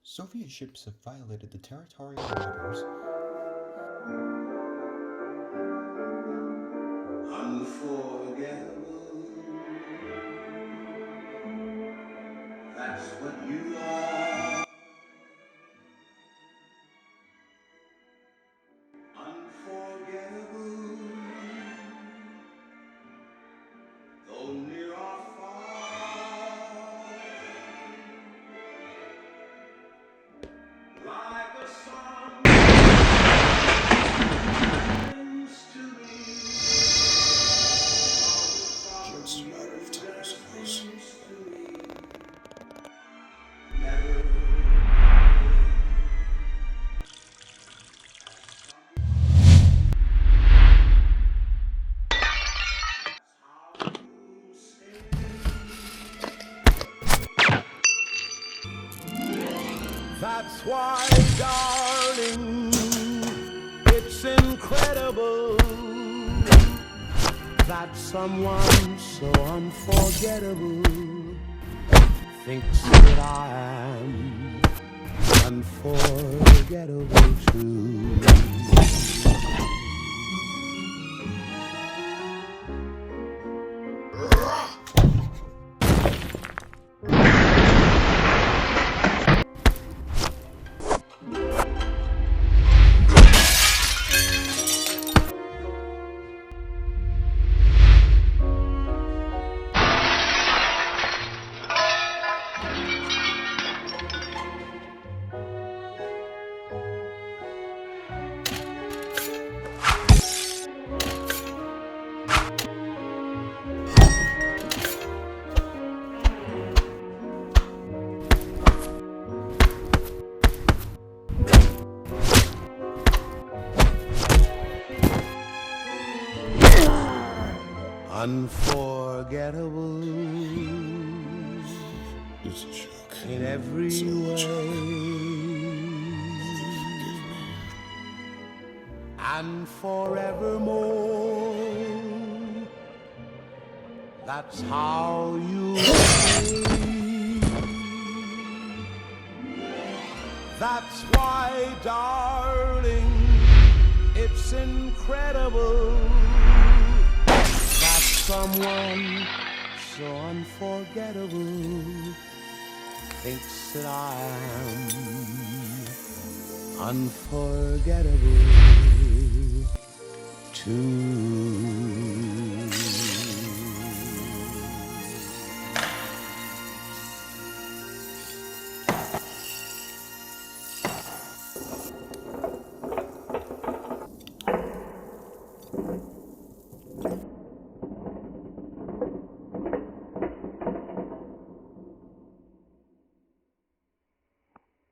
Soviet ships have violated the territorial waters. Unforgettable, that's what you are. Unforgettable, though near or far, like a song to me. Just a matter of time, I suppose. That's why, darling, it's incredible that someone so unforgettable thinks that I am unforgettable too. Unforgettable It's a joke. in every So much. way, Forgive me. and forevermore. That's how you say. That's why, darling, it's incredible that someone so unforgettable thinks that I am unforgettable too.